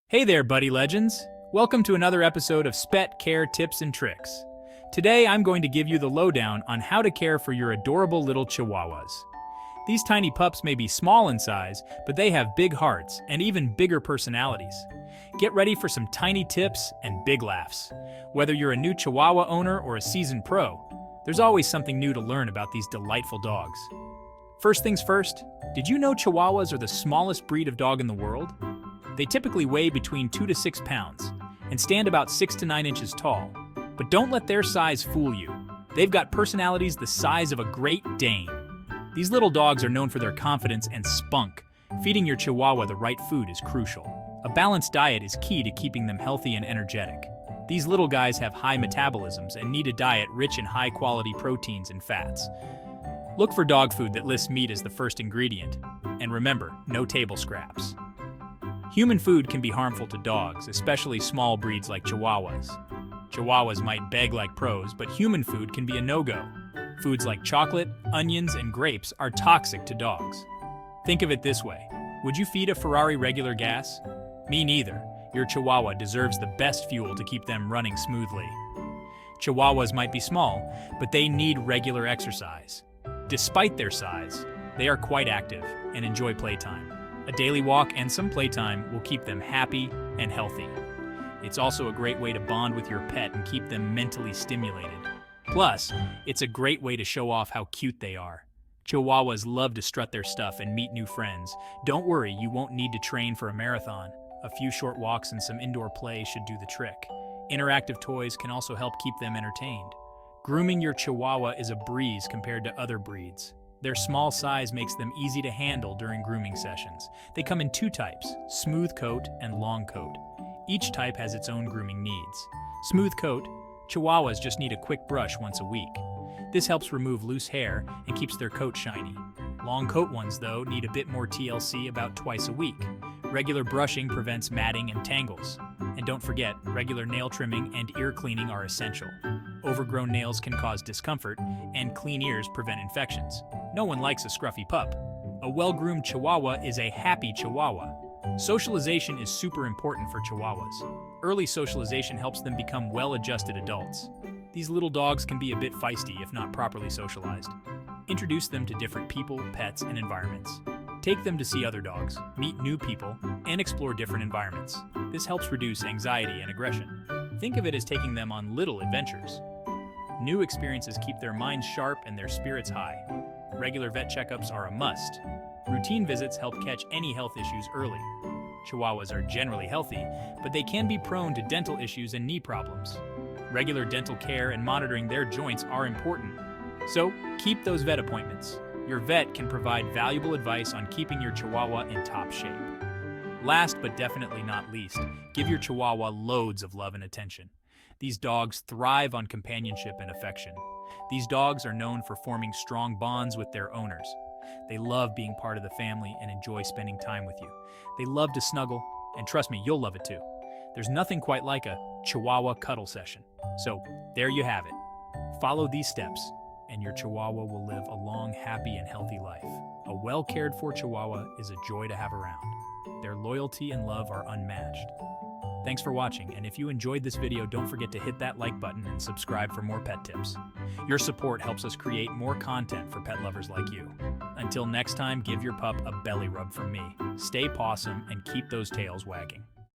Hey there, buddy legends! Welcome to another episode of Spet Care Tips and Tricks. Today I'm going to give you the lowdown on how to care for your adorable little Chihuahuas. These tiny pups may be small in size, but they have big hearts and even bigger personalities. Get ready for some tiny tips and big laughs. Whether you're a new Chihuahua owner or a seasoned pro, there's always something new to learn about these delightful dogs. First things first, did you know Chihuahuas are the smallest breed of dog in the world? They typically weigh between 2 to 6 pounds and stand about 6 to 9 inches tall. But don't let their size fool you. They've got personalities the size of a Great Dane. These little dogs are known for their confidence and spunk. Feeding your Chihuahua the right food is crucial. A balanced diet is key to keeping them healthy and energetic. These little guys have high metabolisms and need a diet rich in high-quality proteins and fats. Look for dog food that lists meat as the first ingredient. And remember, no table scraps. Human food can be harmful to dogs, especially small breeds like Chihuahuas. Chihuahuas might beg like pros, but human food can be a no-go. Foods like chocolate, onions, and grapes are toxic to dogs. Think of it this way. Would you feed a Ferrari regular gas? Me neither. Your Chihuahua deserves the best fuel to keep them running smoothly. Chihuahuas might be small, but they need regular exercise. Despite their size, they are quite active and enjoy playtime. A daily walk and some playtime will keep them happy and healthy. It's also a great way to bond with your pet and keep them mentally stimulated. Plus, it's a great way to show off how cute they are. Chihuahuas love to strut their stuff and meet new friends. Don't worry, you won't need to train for a marathon. A few short walks and some indoor play should do the trick. Interactive toys can also help keep them entertained. Grooming your Chihuahua is a breeze compared to other breeds. Their small size makes them easy to handle during grooming sessions. They come in 2 types, smooth coat and long coat. Each type has its own grooming needs. Smooth coat, Chihuahuas just need a quick brush once a week. This helps remove loose hair and keeps their coat shiny. Long coat ones, though, need a bit more TLC about twice a week. Regular brushing prevents matting and tangles. And don't forget, regular nail trimming and ear cleaning are essential. Overgrown nails can cause discomfort, and clean ears prevent infections. No one likes a scruffy pup. A well-groomed Chihuahua is a happy Chihuahua. Socialization is super important for Chihuahuas. Early socialization helps them become well-adjusted adults. These little dogs can be a bit feisty if not properly socialized. Introduce them to different people, pets, and environments. Take them to see other dogs, meet new people, and explore different environments. This helps reduce anxiety and aggression. Think of it as taking them on little adventures. New experiences keep their minds sharp and their spirits high. Regular vet checkups are a must. Routine visits help catch any health issues early. Chihuahuas are generally healthy, but they can be prone to dental issues and knee problems. Regular dental care and monitoring their joints are important. So, keep those vet appointments. Your vet can provide valuable advice on keeping your Chihuahua in top shape. Last but definitely not least, give your Chihuahua loads of love and attention. These dogs thrive on companionship and affection. These dogs are known for forming strong bonds with their owners. They love being part of the family and enjoy spending time with you. They love to snuggle, and trust me, you'll love it too. There's nothing quite like a Chihuahua cuddle session. So, there you have it. Follow these steps, and your Chihuahua will live a long, happy, and healthy life. A well-cared-for Chihuahua is a joy to have around. Their loyalty and love are unmatched. Thanks for watching, and if you enjoyed this video, don't forget to hit that like button and subscribe for more pet tips. Your support helps us create more content for pet lovers like you. Until next time, give your pup a belly rub from me. Stay pawsome and keep those tails wagging.